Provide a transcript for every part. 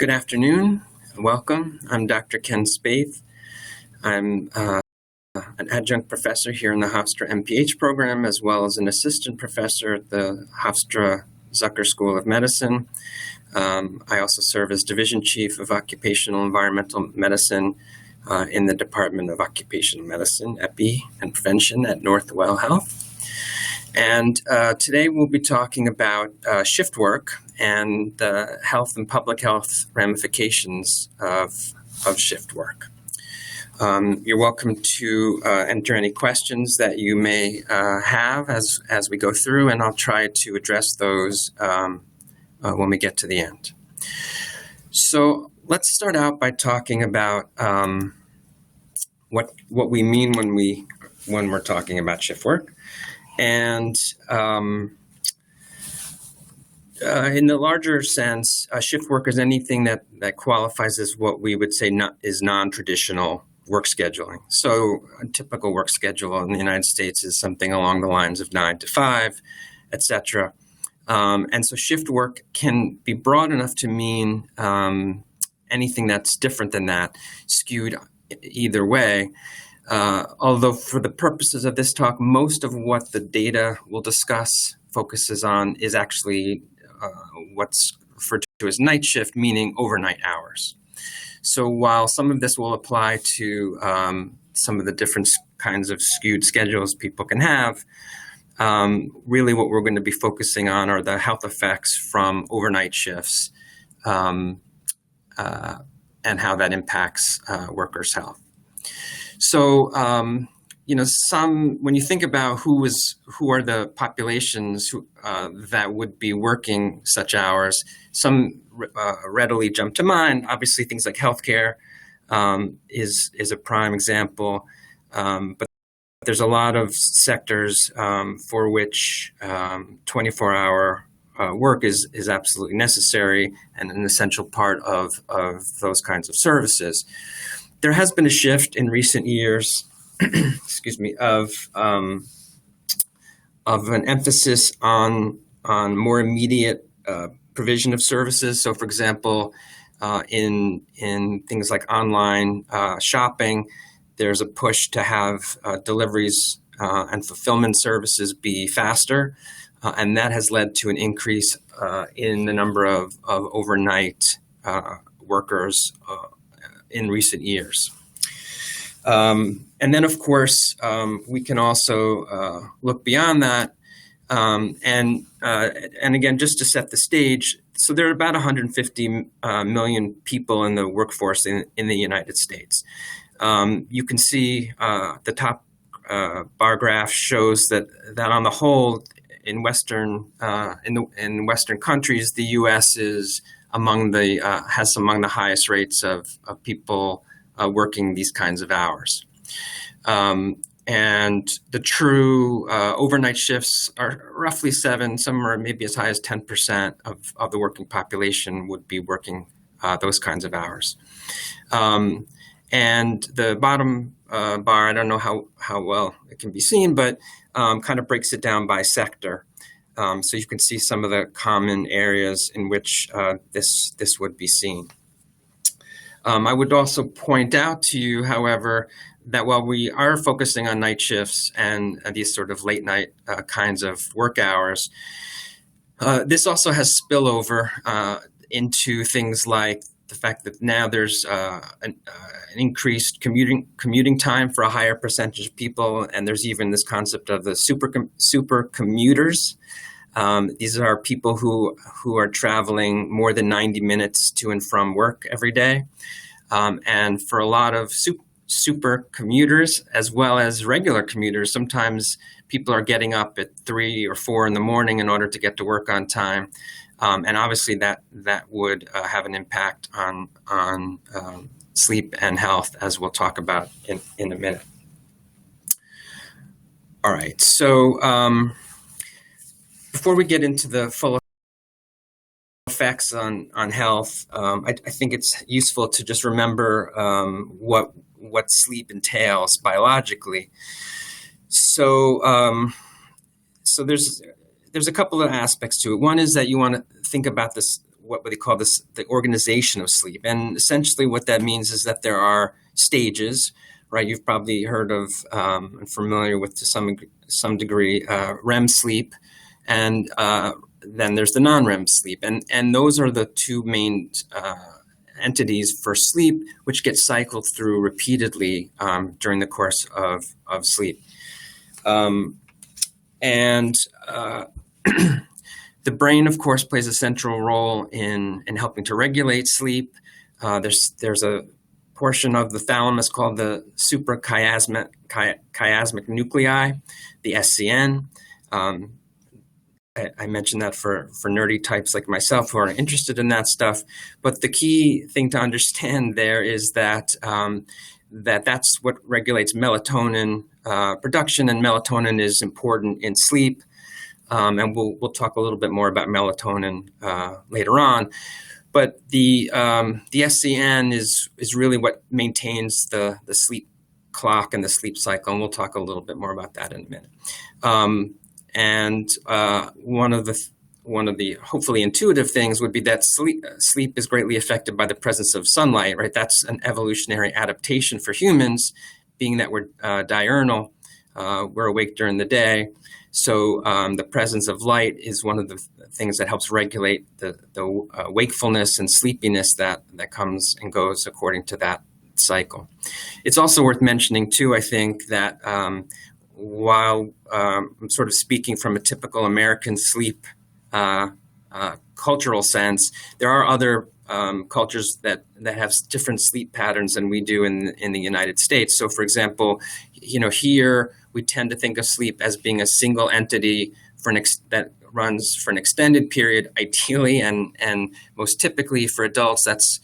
Good afternoon. Welcome. I'm Dr. Ken Spaeth. I'm an adjunct professor here in the Hofstra MPH program, as well as an assistant professor at the Hofstra Zucker School of Medicine. I also serve as division chief of Occupational Environmental Medicine in the Department of Occupational Medicine, Epi, and Prevention at Northwell Health. And today we'll be talking about shift work and the health and public health ramifications of shift work. You're welcome to enter any questions that you may have as we go through, and I'll try to address those when we get to the end. So let's start out by talking about what we mean when we're talking about shift work. And in the larger sense, shift work is anything that qualifies as what we would say is non-traditional work scheduling. So a typical work schedule in the United States is something along the lines of 9 to 5, etc. And so shift work can be broad enough to mean anything that's different than that, skewed either way. Although for the purposes of this talk, most of what the data we'll discuss focuses on is actually what's referred to as night shift, meaning overnight hours. So while some of this will apply to some of the different kinds of skewed schedules people can have, really what we're going to be focusing on are the health effects from overnight shifts and how that impacts workers' health. So, when you think about who are the populations that would be working such hours, some readily jump to mind. Obviously, things like healthcare is a prime example, but there's a lot of sectors for which 24-hour work is absolutely necessary and an essential part of those kinds of services. There has been a shift in recent years, excuse me, of an emphasis on more immediate provision of services. So, for example, in things like online shopping, there's a push to have deliveries and fulfillment services be faster, and that has led to an increase in the number of overnight workers in recent years. And then, of course, we can also look beyond that. And again, just to set the stage, so there are about 150 million people in the workforce in the United States. You can see the top bar graph shows that on the whole, in Western countries, the U.S. is has among the highest rates of people working these kinds of hours. And the true overnight shifts are roughly 7, some are maybe as high as 10% of the working population would be working those kinds of hours. And the bottom bar, I don't know how well it can be seen, but kind of breaks it down by sector. So you can see some of the common areas in which this would be seen. I would also point out to you, however, that while we are focusing on night shifts and these sort of late night kinds of work hours, this also has spillover into things like the fact that now there's an increased commuting time for a higher percentage of people, and there's even this concept of the super commuters. These are people who are traveling more than 90 minutes to and from work every day. And for a lot of super commuters, as well as regular commuters, sometimes people are getting up at 3 or 4 in the morning in order to get to work on time. And obviously that would have an impact on sleep and health, as we'll talk about in a minute. All right, so before we get into the full effects on health, I think it's useful to just remember what sleep entails biologically. So there's a couple of aspects to it. One is that you want to think about this what they call the organization of sleep. And essentially what that means is that there are stages, right? You've probably heard of and familiar with to some degree REM sleep, and then there's the non-REM sleep. And those are the two main entities for sleep, which get cycled through repeatedly during the course of sleep. The brain, of course, plays a central role in helping to regulate sleep. There's a portion of the thalamus called the suprachiasmatic nuclei, the SCN. I mentioned that for nerdy types like myself who are interested in that stuff. But the key thing to understand there is that that's what regulates melatonin production, and melatonin is important in sleep. And we'll talk a little bit more about melatonin later on. But the SCN is really what maintains the sleep clock and the sleep cycle, and we'll talk a little bit more about that in a minute. One of the hopefully intuitive things would be that sleep is greatly affected by the presence of sunlight, right? That's an evolutionary adaptation for humans, being that we're diurnal, we're awake during the day. So the presence of light is one of the things that helps regulate the wakefulness and sleepiness that comes and goes according to that cycle. It's also worth mentioning too, I think, that while I'm sort of speaking from a typical American sleep cultural sense, there are other cultures that have different sleep patterns than we do in the United States. So, for example, here we tend to think of sleep as being a single entity that runs for an extended period, ideally, and most typically for adults, that's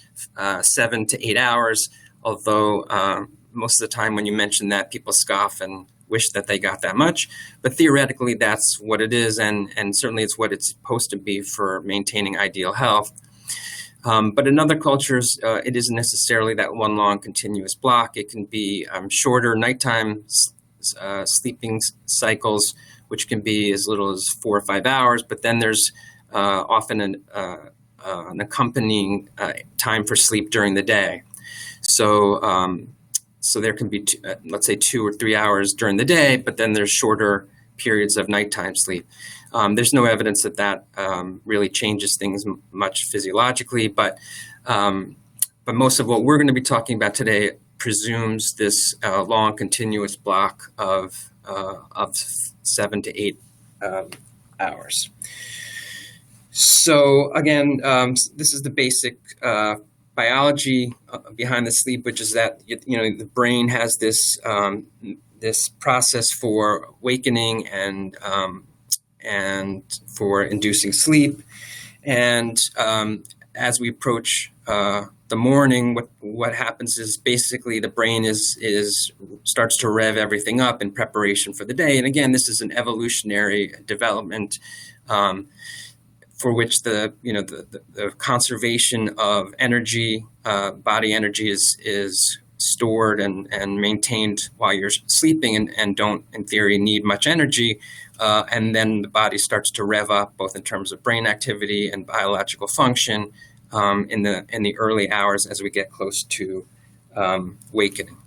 7 to 8 hours. Although most of the time when you mention that, people scoff and wish that they got that much. But theoretically, that's what it is, and certainly it's what it's supposed to be for maintaining ideal health. But in other cultures, it isn't necessarily that one long continuous block. It can be shorter nighttime sleeping cycles, which can be as little as 4 or 5 hours. But then there's often an accompanying time for sleep during the day. So there can be, let's say, 2 or 3 hours during the day, but then there's shorter periods of nighttime sleep. There's no evidence that really changes things much physiologically, but most of what we're going to be talking about today presumes this long continuous block of 7 to 8 hours. So again, this is the basic biology behind the sleep, which is that the brain has this process for awakening and for inducing sleep. And as we approach the morning, what happens is basically the brain starts to rev everything up in preparation for the day. And again, this is an evolutionary development for which the conservation of energy, body energy is stored and maintained while you're sleeping and don't, in theory, need much energy. And then the body starts to rev up, both in terms of brain activity and biological function, in the early hours as we get close to awakening.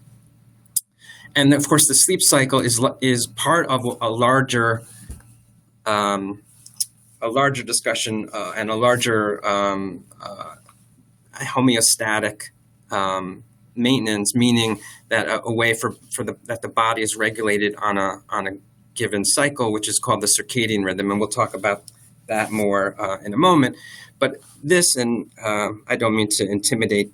And of course, the sleep cycle is part of a larger discussion and a larger homeostatic maintenance, meaning that a way that the body is regulated on a given cycle, which is called the circadian rhythm, and we'll talk about that more in a moment. But this, and I don't mean to intimidate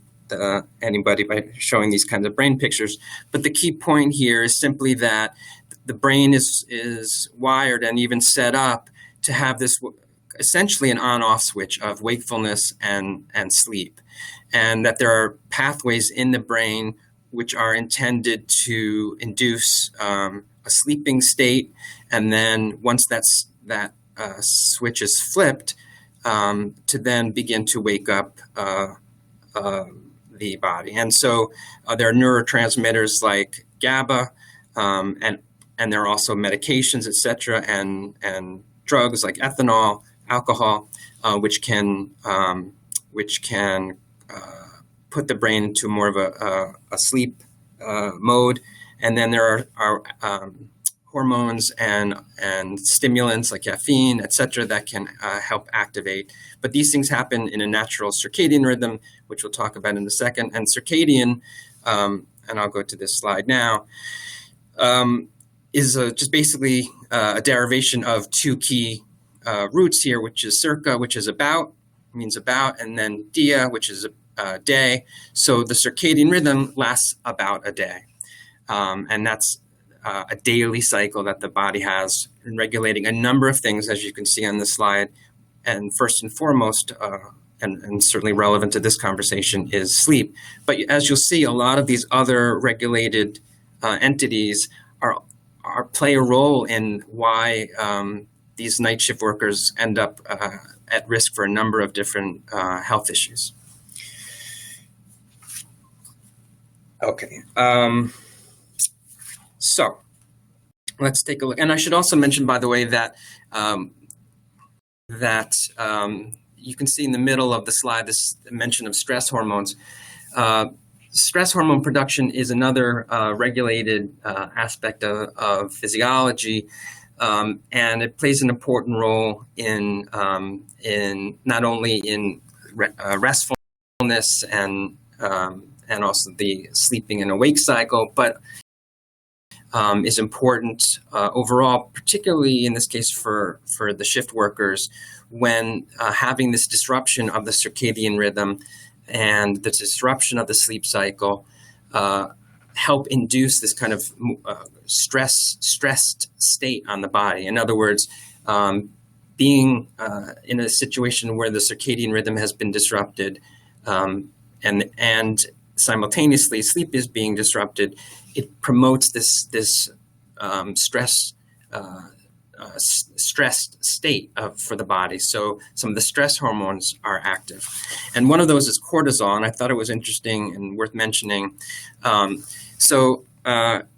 anybody by showing these kinds of brain pictures, but the key point here is simply that the brain is wired and even set up to have this essentially an on-off switch of wakefulness and sleep, and that there are pathways in the brain which are intended to induce a sleeping state, and then once that switch is flipped, to then begin to wake up the body. And so there are neurotransmitters like GABA, and there are also medications, et cetera, and drugs like ethanol, alcohol, which can put the brain into more of a sleep mode. And then there are hormones and stimulants like caffeine, et cetera, that can help activate. But these things happen in a natural circadian rhythm, which we'll talk about in a second. And circadian, and I'll go to this slide now, is just basically a derivation of two key roots here, which is circa, which is about, means about, and then dia, which is a day. So the circadian rhythm lasts about a day. And that's a daily cycle that the body has in regulating a number of things, as you can see on the slide. And first and foremost, and certainly relevant to this conversation, is sleep. But as you'll see, a lot of these other regulated entities play a role in why these night shift workers end up at risk for a number of different health issues. Okay. So let's take a look. And I should also mention, by the way, that you can see in the middle of the slide this mention of stress hormones. Stress hormone production is another regulated aspect of physiology, and it plays an important role in not only in restfulness and also the sleeping and awake cycle, but is important overall, particularly in this case for the shift workers, when having this disruption of the circadian rhythm and the disruption of the sleep cycle help induce this kind of stressed state on the body. In other words, being in a situation where the circadian rhythm has been disrupted and simultaneously sleep is being disrupted, it promotes this stressed state for the body. So some of the stress hormones are active. And one of those is cortisol, and I thought it was interesting and worth mentioning.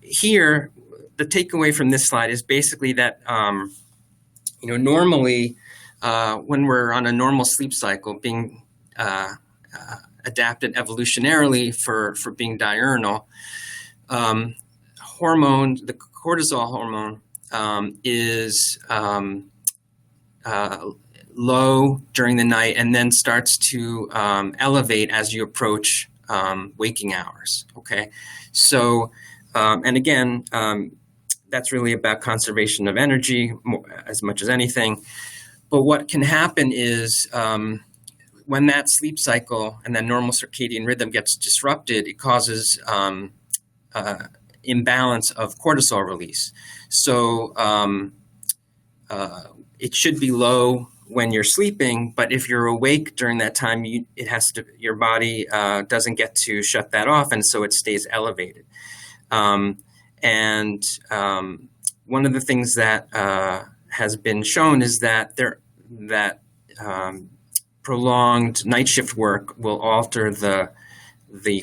Here, the takeaway from this slide is basically that, normally when we're on a normal sleep cycle, being adapted evolutionarily for being diurnal, the cortisol hormone is low during the night and then starts to elevate as you approach waking hours. Okay, so and again, that's really about conservation of energy as much as anything. But what can happen is when that sleep cycle and that normal circadian rhythm gets disrupted, it causes imbalance of cortisol release. So it should be low when you're sleeping, but if you're awake during that time, your body doesn't get to shut that off, and so it stays elevated. And one of the things that has been shown is that prolonged night shift work will alter the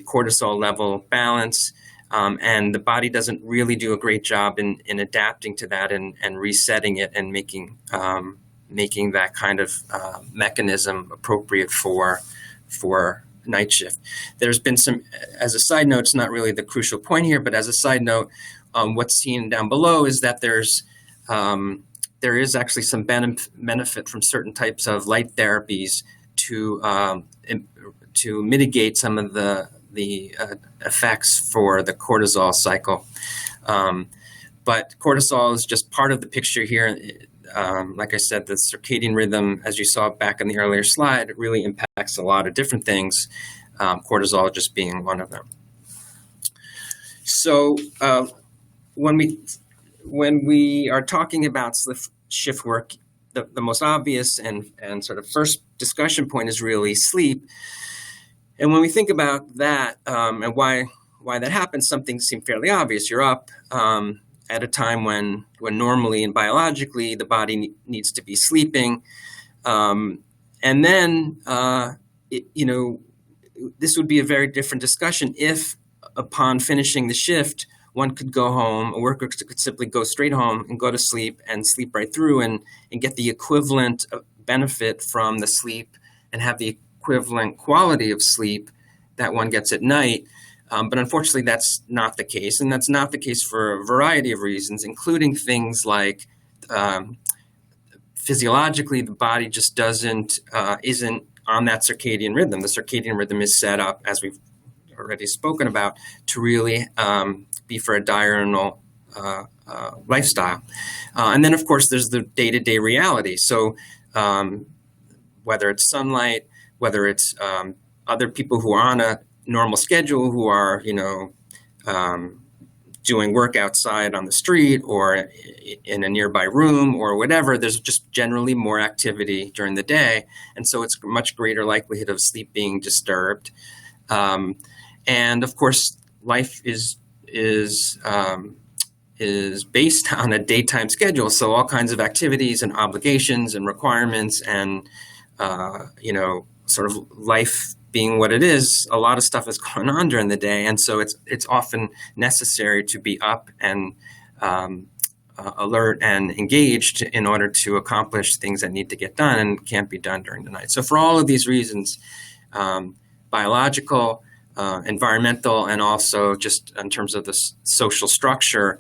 cortisol level balance, and the body doesn't really do a great job in adapting to that and resetting it and making that kind of mechanism appropriate for night shift. There's been some, as a side note, it's not really the crucial point here, but as a side note, what's seen down below is that there is actually some benefit from certain types of light therapies to mitigate some of the effects for the cortisol cycle. But cortisol is just part of the picture here. Like I said, the circadian rhythm, as you saw back in the earlier slide, really impacts a lot of different things, cortisol just being one of them. So when we are talking about shift work, the most obvious and sort of first discussion point is really sleep. And when we think about that and why that happens, some things seem fairly obvious. You're up at a time when normally and biologically the body needs to be sleeping, and then this would be a very different discussion if, upon finishing the shift, one could go home. A worker could simply go straight home and go to sleep and sleep right through and get the equivalent benefit from the sleep and have the equivalent quality of sleep that one gets at night. But unfortunately, that's not the case. And that's not the case for a variety of reasons, including things like physiologically, the body just isn't on that circadian rhythm. The circadian rhythm is set up, as we've already spoken about, to really be for a diurnal lifestyle. And then, of course, there's the day-to-day reality. So whether it's sunlight, whether it's other people who are on a normal schedule who are, doing work outside on the street or in a nearby room or whatever, there's just generally more activity during the day. And so it's a much greater likelihood of sleep being disturbed. And of course, life is based on a daytime schedule. So all kinds of activities and obligations and requirements and, sort of life being what it is, a lot of stuff is going on during the day. And so it's often necessary to be up and alert and engaged in order to accomplish things that need to get done and can't be done during the night. So for all of these reasons, biological, environmental, and also just in terms of the social structure,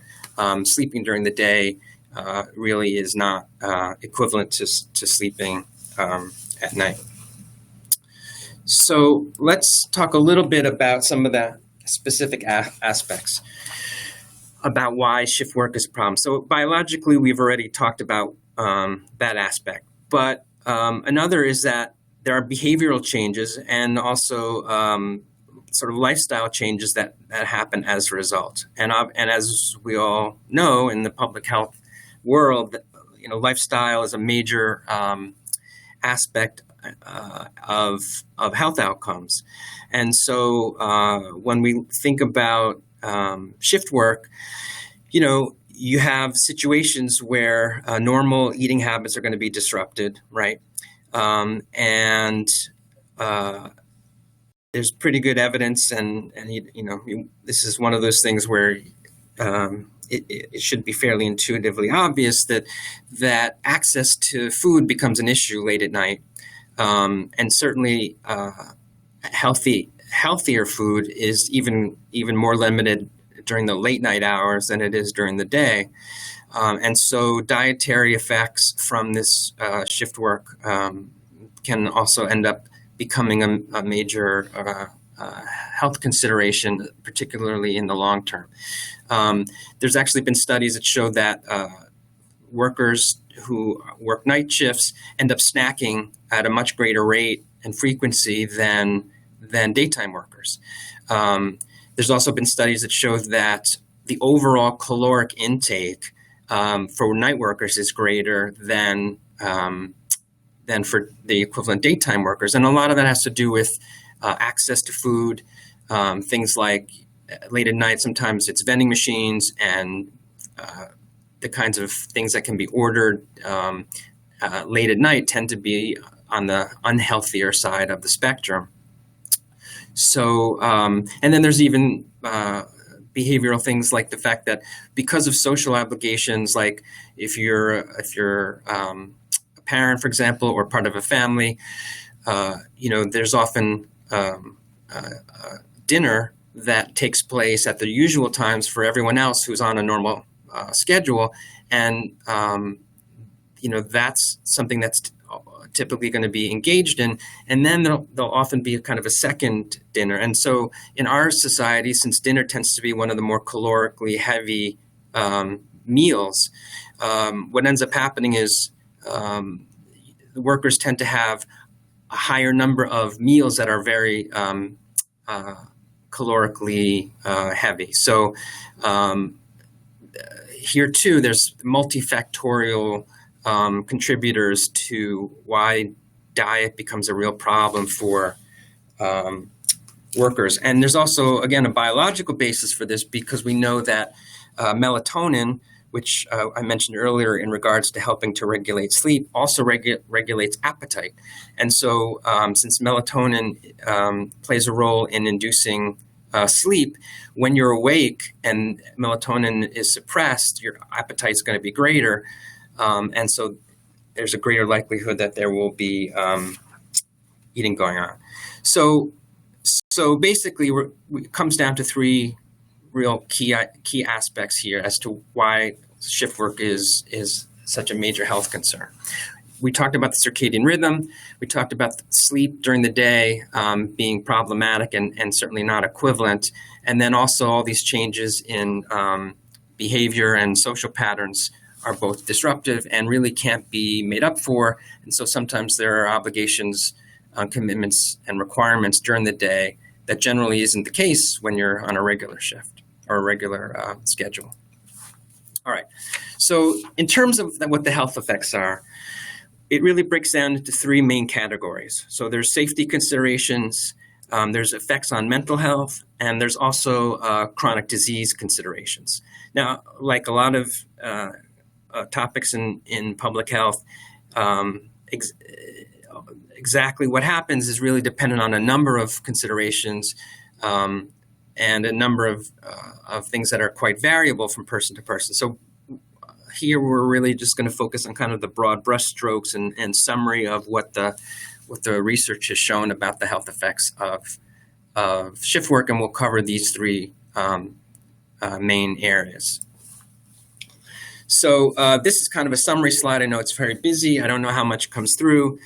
sleeping during the day really is not equivalent to sleeping at night. So let's talk a little bit about some of the specific aspects about why shift work is a problem. So biologically, we've already talked about that aspect. But another is that there are behavioral changes and also sort of lifestyle changes that happen as a result. And as we all know in the public health world, lifestyle is a major aspect of health outcomes. And so when we think about shift work, you have situations where normal eating habits are going to be disrupted, right? And there's pretty good evidence, and this is one of those things where it should be fairly intuitively obvious that access to food becomes an issue late at night. And certainly healthier food is even more limited during the late night hours than it is during the day. And so dietary effects from this shift work can also end up becoming a major health consideration, particularly in the long term. There's actually been studies that show that workers who work night shifts end up snacking at a much greater rate and frequency than daytime workers. There's also been studies that show that the overall caloric intake for night workers is greater than for the equivalent daytime workers. And a lot of that has to do with access to food, things like late at night, sometimes it's vending machines and the kinds of things that can be ordered late at night tend to be on the unhealthier side of the spectrum. So, and then there's even behavioral things like the fact that because of social obligations, like if you're a parent, for example, or part of a family, there's often dinner that takes place at the usual times for everyone else who's on a normal schedule, and that's something that's typically going to be engaged in, and then there'll often be a kind of a second dinner. And so in our society, since dinner tends to be one of the more calorically heavy meals, what ends up happening is the workers tend to have a higher number of meals that are very calorically heavy. So here too, there's multifactorial contributors to why diet becomes a real problem for workers. And there's also, again, a biological basis for this, because we know that melatonin, which I mentioned earlier in regards to helping to regulate sleep, also regulates appetite. And so since melatonin plays a role in inducing sleep, when you're awake and melatonin is suppressed, your appetite is going to be greater. And so there's a greater likelihood that there will be eating going on. So basically, it comes down to three real key aspects here as to why shift work is such a major health concern. We talked about the circadian rhythm. We talked about sleep during the day being problematic and certainly not equivalent. And then also all these changes in behavior and social patterns are both disruptive and really can't be made up for. And so sometimes there are obligations, commitments, and requirements during the day that generally isn't the case when you're on a regular shift or a regular schedule. All right. So in terms of what the health effects are, it really breaks down into three main categories. So there's safety considerations, there's effects on mental health, and there's also chronic disease considerations. Now, like a lot of topics in public health, exactly what happens is really dependent on a number of considerations and a number of things that are quite variable from person to person. So here we're really just going to focus on kind of the broad brushstrokes and summary of what the research has shown about the health effects of shift work, and we'll cover these three main areas. So this is kind of a summary slide. I know it's very busy. I don't know how much comes through,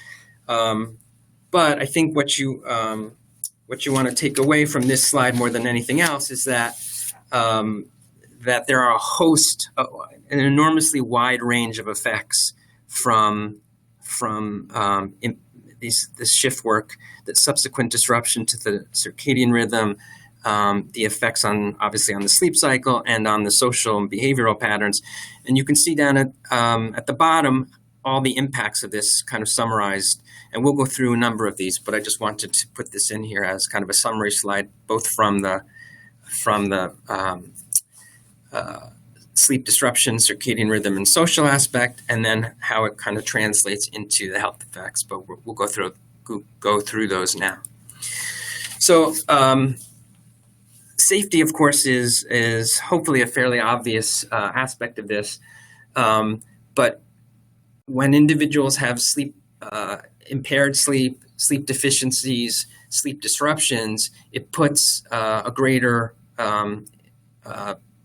but I think what you want to take away from this slide more than anything else is that that there are a host, an enormously wide range of effects from this shift work, the subsequent disruption to the circadian rhythm, the effects obviously on the sleep cycle and on the social and behavioral patterns. And you can see down at the bottom all the impacts of this kind of summarized. And we'll go through a number of these, but I just wanted to put this in here as kind of a summary slide, both from the sleep disruption, circadian rhythm, and social aspect, and then how it kind of translates into the health effects. But we'll go through those now. So safety, of course, is hopefully a fairly obvious aspect of this. But when individuals have impaired sleep deficiencies, sleep disruptions, it puts a greater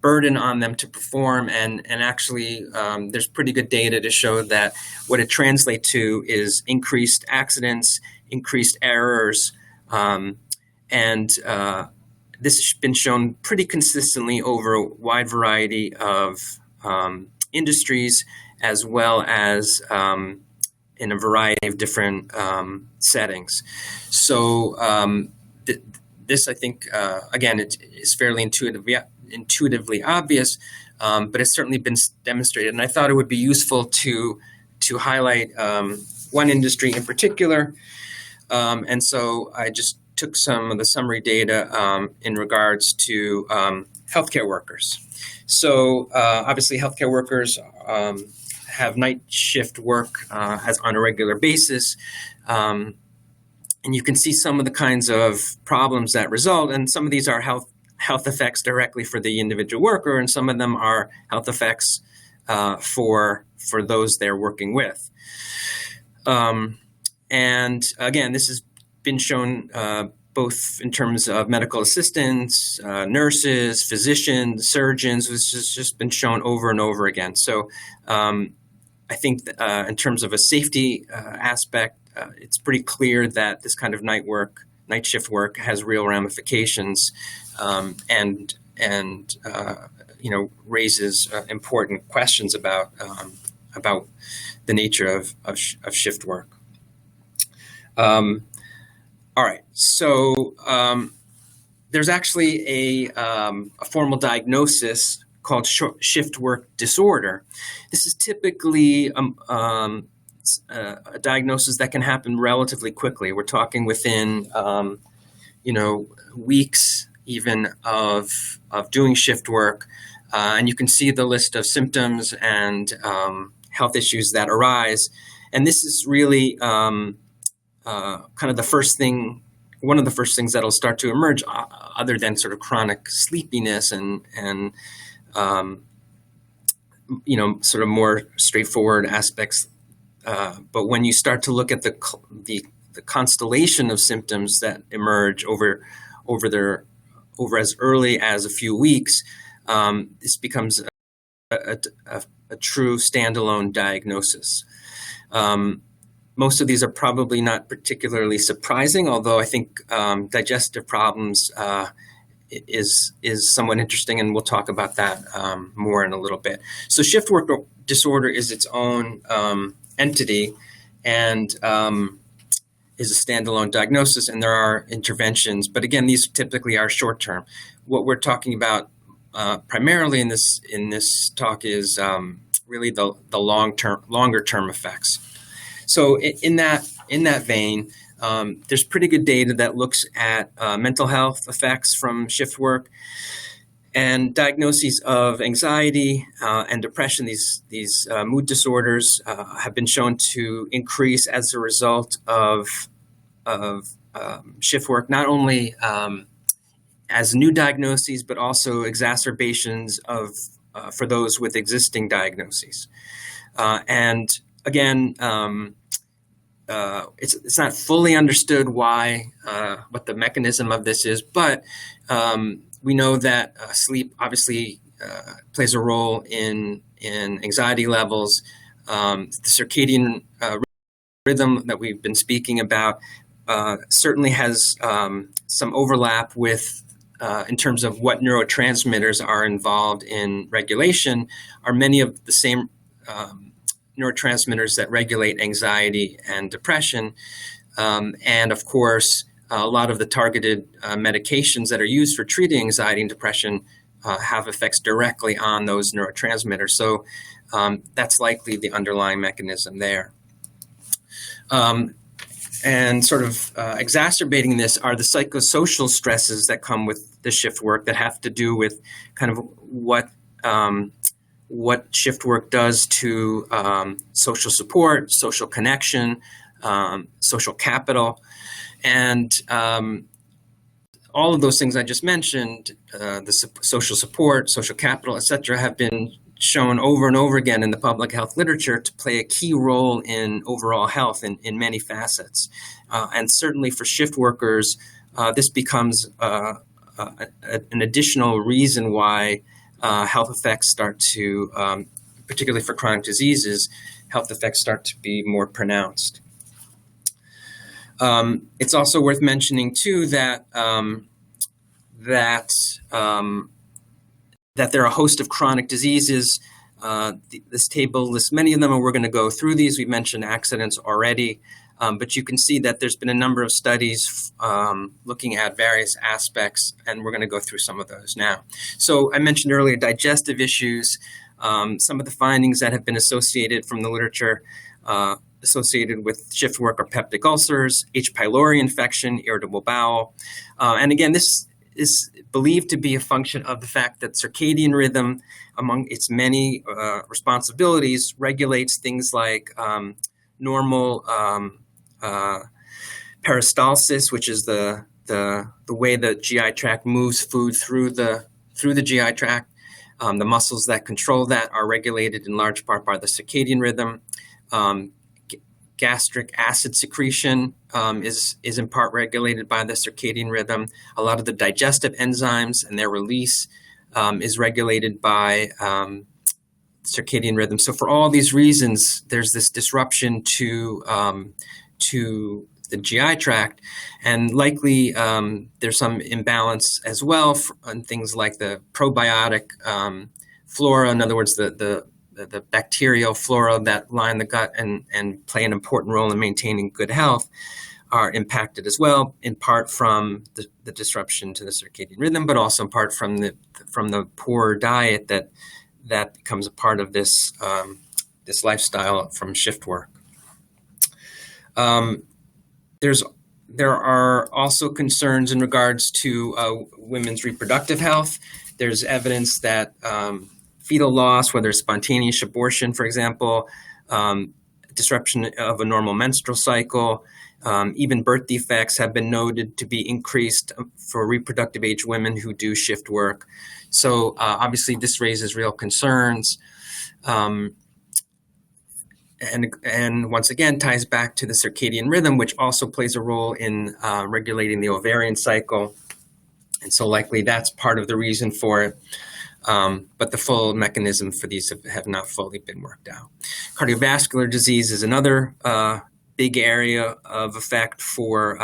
burden on them to perform, and actually there's pretty good data to show that what it translates to is increased accidents, increased errors, and this has been shown pretty consistently over a wide variety of industries, as well as in a variety of different settings. So this, I think, again, it is fairly intuitively obvious, but it's certainly been demonstrated. And I thought it would be useful to highlight one industry in particular. And so I just took some of the summary data in regards to healthcare workers. So obviously healthcare workers have night shift work as on a regular basis. And you can see some of the kinds of problems that result, and some of these are health effects directly for the individual worker, and some of them are health effects for those they're working with. And again, this has been shown both in terms of medical assistants, nurses, physicians, surgeons. This has just been shown over and over again. So I think in terms of a safety aspect, it's pretty clear that this kind of night shift work has real ramifications, and raises important questions about the nature of shift work. All right, so there's actually a formal diagnosis called shift work disorder. This is typically a diagnosis that can happen relatively quickly. We're talking within, weeks even of doing shift work, and you can see the list of symptoms and health issues that arise. And this is really kind of one of the first things that'll start to emerge, other than sort of chronic sleepiness and sort of more straightforward aspects But when you start to look at the constellation of symptoms that emerge over as early as a few weeks, this becomes a true standalone diagnosis. Most of these are probably not particularly surprising, although I think digestive problems is somewhat interesting, and we'll talk about that more in a little bit. So shift work disorder is its own entity and is a standalone diagnosis, and there are interventions. But again, these typically are short term. What we're talking about primarily in this talk is really the longer term effects. So in that vein, there's pretty good data that looks at mental health effects from shift work and diagnoses of anxiety and depression. These mood disorders have been shown to increase as a result of shift work, not only as new diagnoses, but also exacerbations for those with existing diagnoses. And again, it's not fully understood what the mechanism of this is, but we know that sleep obviously plays a role in anxiety levels. The circadian rhythm that we've been speaking about certainly has some overlap with in terms of what neurotransmitters are involved in regulation, are many of the same neurotransmitters that regulate anxiety and depression. And of course, a lot of the targeted medications that are used for treating anxiety and depression have effects directly on those neurotransmitters. So that's likely the underlying mechanism there. And sort of exacerbating this are the psychosocial stresses that come with the shift work that have to do with kind of what shift work does to social support, social connection, social capital. And all of those things I just mentioned, the social support, social capital, et cetera, have been shown over and over again in the public health literature to play a key role in overall health in many facets. And certainly for shift workers, this becomes an additional reason why health effects start to, particularly for chronic diseases, health effects start to be more pronounced. It's also worth mentioning too that there are a host of chronic diseases. This table lists many of them, and we're going to go through these. We mentioned accidents already, but you can see that there's been a number of studies looking at various aspects, and we're going to go through some of those now. So I mentioned earlier digestive issues. Some of the findings that have been associated from the literature associated with shift work are peptic ulcers, H. pylori infection, irritable bowel. And again, this is believed to be a function of the fact that circadian rhythm, among its many responsibilities, regulates things like normal peristalsis, which is the way the GI tract moves food through the GI tract. The muscles that control that are regulated in large part by the circadian rhythm. Gastric acid secretion is in part regulated by the circadian rhythm. A lot of the digestive enzymes and their release is regulated by circadian rhythm. So for all these reasons, there's this disruption to the GI tract, and likely there's some imbalance as well on things like the probiotic flora. In other words, the bacterial flora that line the gut and play an important role in maintaining good health are impacted as well, in part from the disruption to the circadian rhythm, but also in part from the poor diet that becomes a part of this lifestyle from shift work. There are also concerns in regards to women's reproductive health. There's evidence that fetal loss, whether it's spontaneous abortion, for example, disruption of a normal menstrual cycle, even birth defects have been noted to be increased for reproductive age women who do shift work. So obviously this raises real concerns. and once again ties back to the circadian rhythm, which also plays a role in regulating the ovarian cycle. And so likely that's part of the reason for it. But the full mechanism for these have not fully been worked out. Cardiovascular disease is another big area of effect for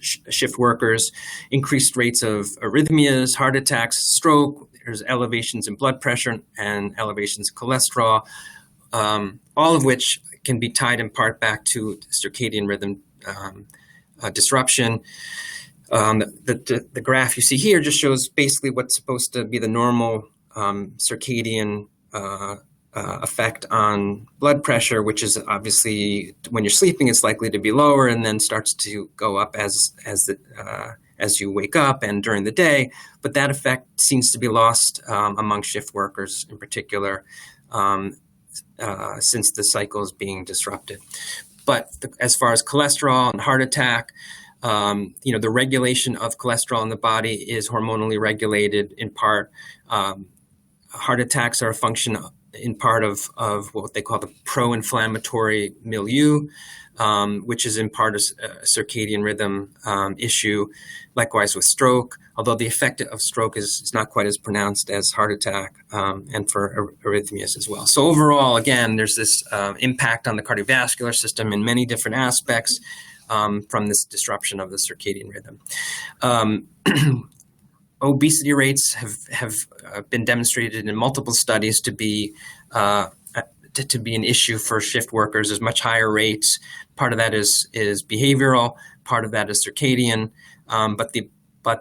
shift workers. Increased rates of arrhythmias, heart attacks, stroke. There's elevations in blood pressure and elevations in cholesterol, all of which can be tied in part back to circadian rhythm disruption. The graph you see here just shows basically what's supposed to be the normal circadian effect on blood pressure, which is obviously when you're sleeping, it's likely to be lower and then starts to go up as you wake up and during the day. But that effect seems to be lost among shift workers in particular, since the cycle is being disrupted. But as far as cholesterol and heart attack, the regulation of cholesterol in the body is hormonally regulated in part. Heart attacks are a function in part of what they call the pro-inflammatory milieu, which is in part a circadian rhythm issue. Likewise with stroke, although the effect of stroke is not quite as pronounced as heart attack, and for arrhythmias as well. So overall, again, there's this impact on the cardiovascular system in many different aspects from this disruption of the circadian rhythm. Obesity rates have been demonstrated in multiple studies to be an issue for shift workers. There's much higher rates. Part of that is behavioral. Part of that is circadian. But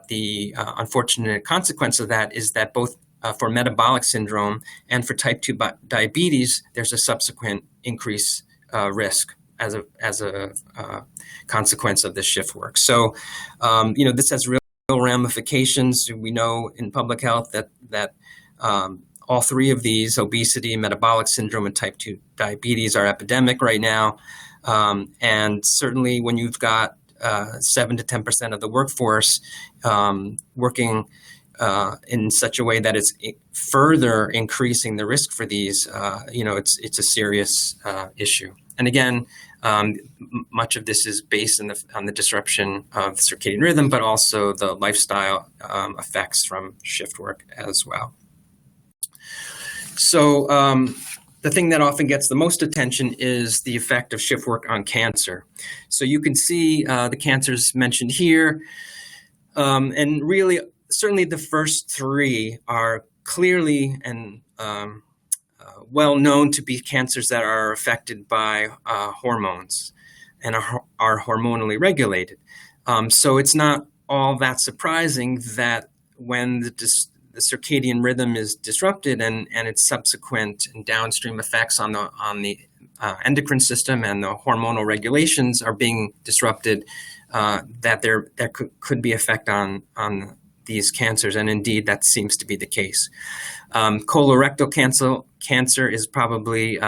the unfortunate consequence of that is that both for metabolic syndrome and for type 2 diabetes, there's a subsequent increased risk as a consequence of this shift work. So, this has real ramifications. We know in public health that all three of these, obesity, metabolic syndrome, and type 2 diabetes, are epidemic right now. And certainly when you've got 7 to 10% of the workforce working in such a way that it's further increasing the risk for these, it's a serious issue. And again, much of this is based on the disruption of circadian rhythm, but also the lifestyle effects from shift work as well. So the thing that often gets the most attention is the effect of shift work on cancer. So you can see the cancers mentioned here, and really, certainly the first three are clearly and well known to be cancers that are affected by hormones and are hormonally regulated. So it's not all that surprising that when the circadian rhythm is disrupted and its subsequent and downstream effects on the endocrine system and the hormonal regulations are being disrupted, that there could be effect on these cancers, and indeed that seems to be the case. Colorectal cancer is probably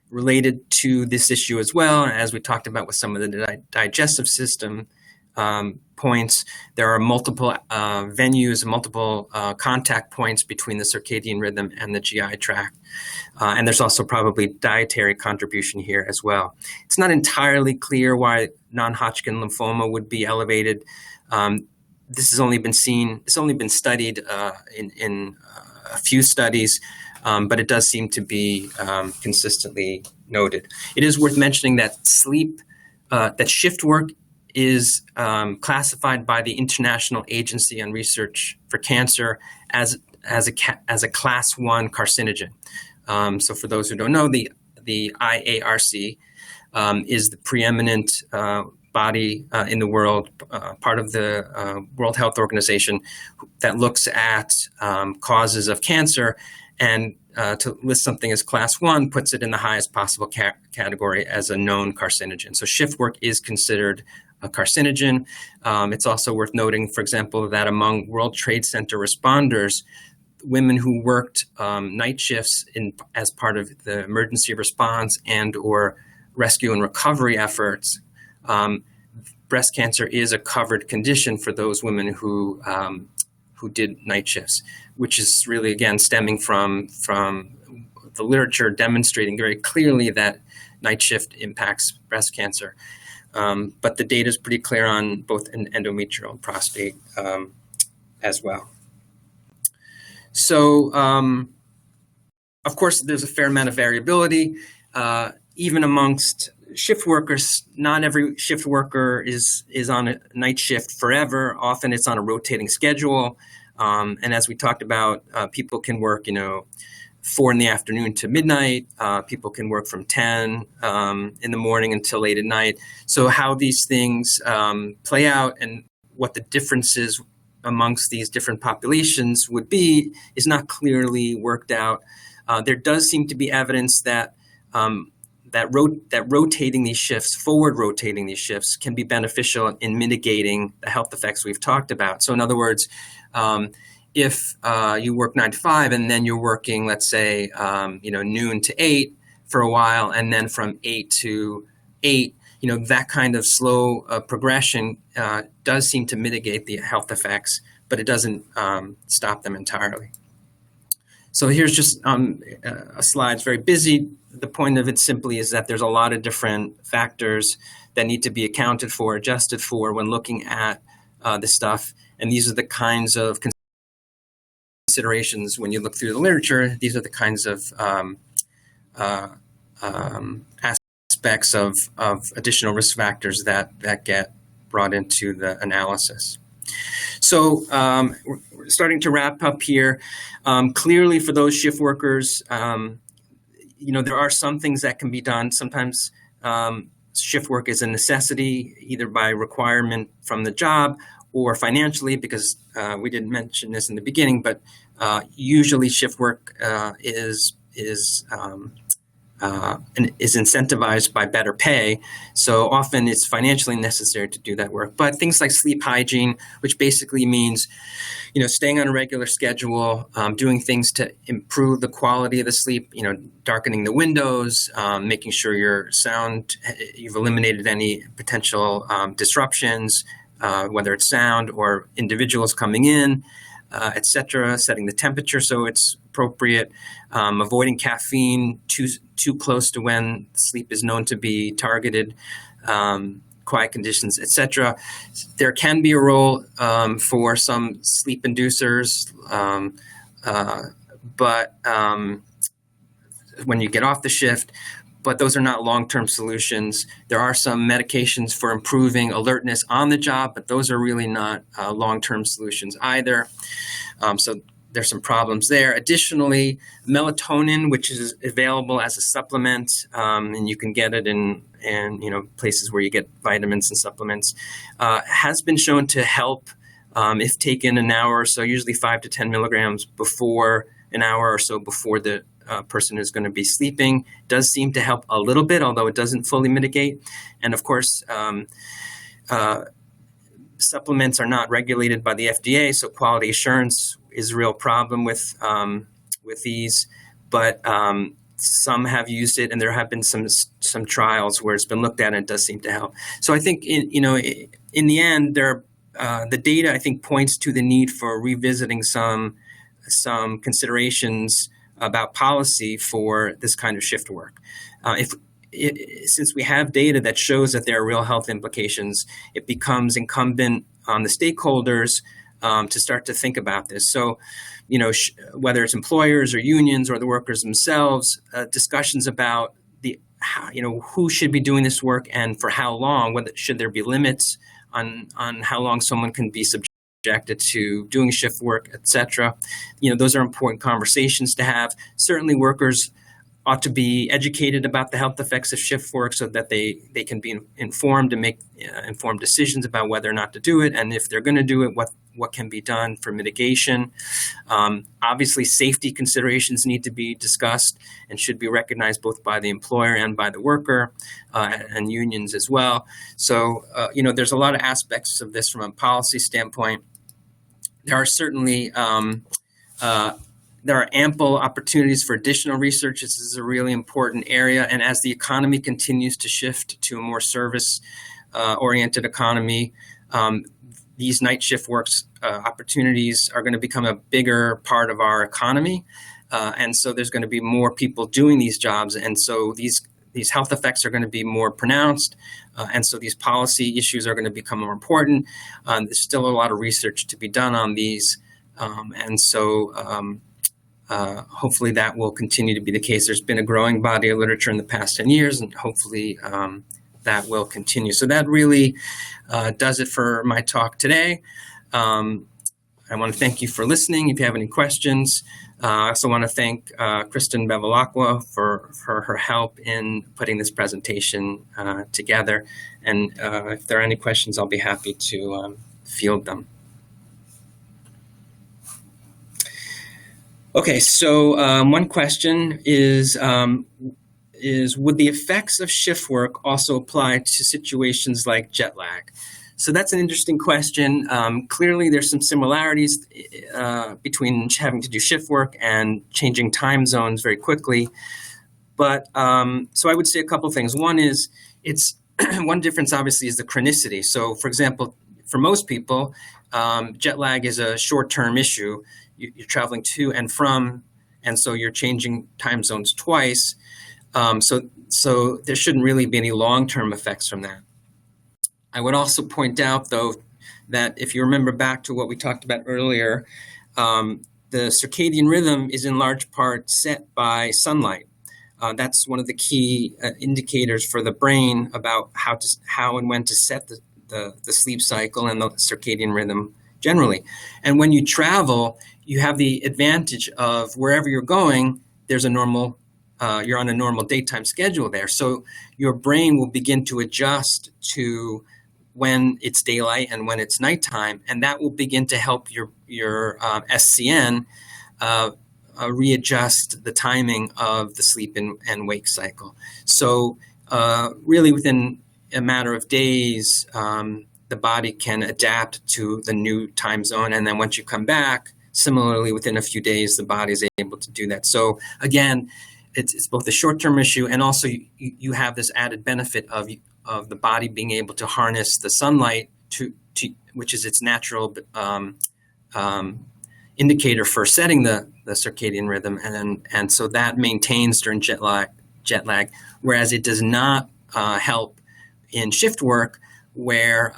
related to this issue as well. As we talked about with some of the digestive system points, there are multiple venues, multiple contact points between the circadian rhythm and the GI tract. And there's also probably dietary contribution here as well. It's not entirely clear why non-Hodgkin lymphoma would be elevated. This has only been studied in a few studies, but it does seem to be consistently noted. It is worth mentioning that that shift work is classified by the International Agency on Research for Cancer as a class 1 carcinogen. So for those who don't know, the IARC is the preeminent body in the world, part of the World Health Organization, that looks at causes of cancer, and to list something as class 1 puts it in the highest possible category as a known carcinogen. So shift work is considered a carcinogen. It's also worth noting, for example, that among World Trade Center responders, women who worked night shifts as part of the emergency response and or rescue and recovery efforts, breast cancer is a covered condition for those women who did night shifts, which is really, again, stemming from the literature demonstrating very clearly that night shift impacts breast cancer. But the data is pretty clear on both endometrial and prostate as well. So, of course, there's a fair amount of variability, even amongst shift workers. Not every shift worker is on a night shift forever. Often it's on a rotating schedule. And as we talked about, people can work, 4 in the afternoon to midnight. People can work from 10 in the morning until late at night. So how these things play out and what the differences amongst these different populations would be is not clearly worked out. There does seem to be evidence that rotating these shifts, forward rotating these shifts, can be beneficial in mitigating the health effects we've talked about. So in other words, if you work 9 to 5 and then you're working, let's say, noon to 8 for a while, and then from 8 to 8, that kind of slow progression does seem to mitigate the health effects, but it doesn't stop them entirely. So here's just a slide. It's very busy. The point of it simply is that there's a lot of different factors that need to be accounted for, adjusted for when looking at this stuff. And these are the kinds of considerations when you look through the literature. These are the kinds of aspects of additional risk factors that get brought into the analysis. So we're starting to wrap up here. Clearly, for those shift workers, there are some things that can be done. Sometimes shift work is a necessity, either by requirement from the job or financially, because we didn't mention this in the beginning, but usually shift work is incentivized by better pay. So often it's financially necessary to do that work. But things like sleep hygiene, which basically means, staying on a regular schedule, doing things to improve the quality of the sleep, darkening the windows, making sure you've eliminated any potential disruptions, whether it's sound or individuals coming in, etc., setting the temperature so it's appropriate, avoiding caffeine too close to when sleep is known to be targeted, quiet conditions, etc. There can be a role for some sleep inducers, but when you get off the shift, but those are not long-term solutions. There are some medications for improving alertness on the job, but those are really not long-term solutions either. So there's some problems there. Additionally, melatonin, which is available as a supplement, and you can get it in places where you get vitamins and supplements, has been shown to help if taken an hour or so, usually 5 to 10 milligrams before an hour or so before the person is going to be sleeping. Does seem to help a little bit, although it doesn't fully mitigate. And of course, supplements are not regulated by the FDA, so quality assurance is a real problem with these. But some have used it, and there have been some trials where it's been looked at, and it does seem to help. So I think in the end, the data I think points to the need for revisiting some considerations about policy for this kind of shift work. Since we have data that shows that there are real health implications, it becomes incumbent on the stakeholders to start to think about this. So, whether it's employers or unions or the workers themselves, discussions about who should be doing this work and for how long. Should there be limits on how long someone can be subjected to doing shift work, etc. Those are important conversations to have. Certainly, workers ought to be educated about the health effects of shift work so that they can be informed and make informed decisions about whether or not to do it, and if they're going to do it, what can be done for mitigation. Obviously, safety considerations need to be discussed and should be recognized both by the employer and by the worker, and unions as well. So, there's a lot of aspects of this from a policy standpoint. There are certainly there are ample opportunities for additional research. This is a really important area. And as the economy continues to shift to a more service-oriented economy, these night shift works opportunities are going to become a bigger part of our economy. and so there's going to be more people doing these jobs, and so these health effects are going to be more pronounced, and so these policy issues are going to become more important. There's still a lot of research to be done on these, and so hopefully that will continue to be the case. There's been a growing body of literature in the past 10 years, and hopefully that will continue. So that really does it for my talk today. I want to thank you for listening. If you have any questions, I also want to thank Kristen Bevilacqua for her help in putting this presentation together. And if there are any questions, I'll be happy to field them. Okay, so one question is would the effects of shift work also apply to situations like jet lag? So that's an interesting question. Clearly, there's some similarities between having to do shift work and changing time zones very quickly. But so I would say a couple things. One is it's one difference, obviously, is the chronicity. So, for example, for most people, jet lag is a short-term issue. You're traveling to and from, and so you're changing time zones twice. So there shouldn't really be any long-term effects from that. I would also point out, though, that if you remember back to what we talked about earlier, the circadian rhythm is in large part set by sunlight. That's one of the key indicators for the brain about how and when to set the sleep cycle and the circadian rhythm generally. And when you travel, you have the advantage of wherever you're going, there's a normal you're on a normal daytime schedule there. So your brain will begin to adjust to when it's daylight and when it's nighttime, and that will begin to help your SCN readjust the timing of the sleep and wake cycle. So really within a matter of days, the body can adapt to the new time zone, and then once you come back, similarly within a few days, the body is able to do that. So again, it's both a short-term issue, and also you have this added benefit of the body being able to harness the sunlight to which is its natural indicator for setting the circadian rhythm, and so that maintains during jet lag, whereas it does not help in shift work where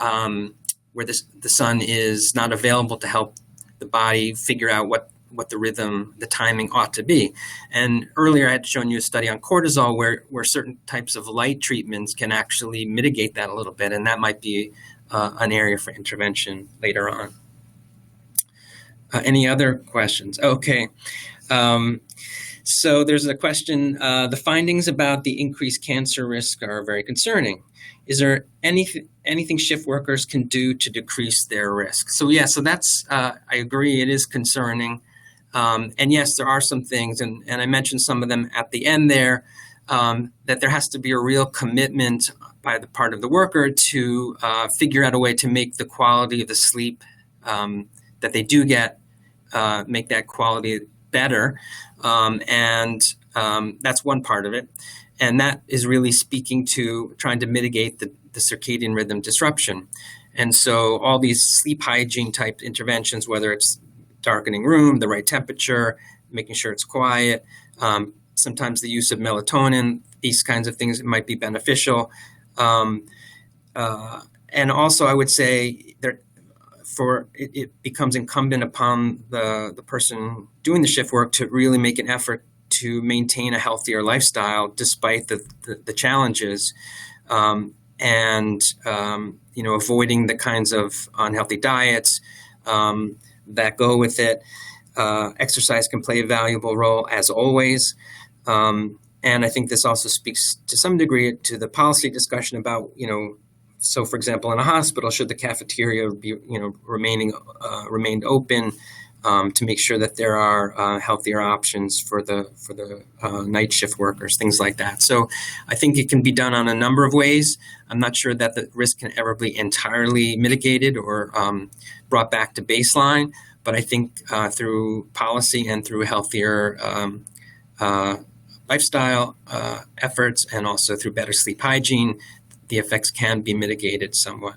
the sun is not available to help the body figure out what the rhythm, the timing ought to be. And earlier I had shown you a study on cortisol where certain types of light treatments can actually mitigate that a little bit, and that might be an area for intervention later on. Any other questions? Okay. So there's a question, the findings about the increased cancer risk are very concerning. Is there anything shift workers can do to decrease their risk? So yeah, so that's, I agree, it is concerning. And yes, there are some things, and I mentioned some of them at the end there, that there has to be a real commitment by the part of the worker to figure out a way to make the quality of the sleep that they do get, make that quality better. And that's one part of it. And that is really speaking to trying to mitigate the circadian rhythm disruption. And so all these sleep hygiene type interventions, whether it's darkening room, the right temperature, making sure it's quiet, sometimes the use of melatonin, these kinds of things might be beneficial. And also I would say it becomes incumbent upon the person doing the shift work to really make an effort to maintain a healthier lifestyle despite the challenges, and avoiding the kinds of unhealthy diets that go with it. Exercise can play a valuable role as always. And I think this also speaks to some degree to the policy discussion about, so for example, in a hospital, should the cafeteria be, remained open to make sure that there are healthier options for the night shift workers, things like that. So I think it can be done on a number of ways. I'm not sure that the risk can ever be entirely mitigated or brought back to baseline, but I think through policy and through healthier lifestyle efforts and also through better sleep hygiene, the effects can be mitigated somewhat.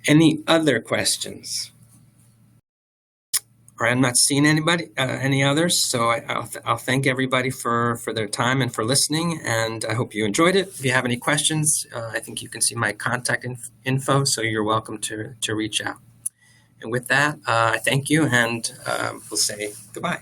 Any other questions? All right, I'm not seeing any others, so I'll thank everybody for their time and for listening, and I hope you enjoyed it. If you have any questions, I think you can see my contact info, so you're welcome to reach out. And with that, I thank you, and we'll say goodbye.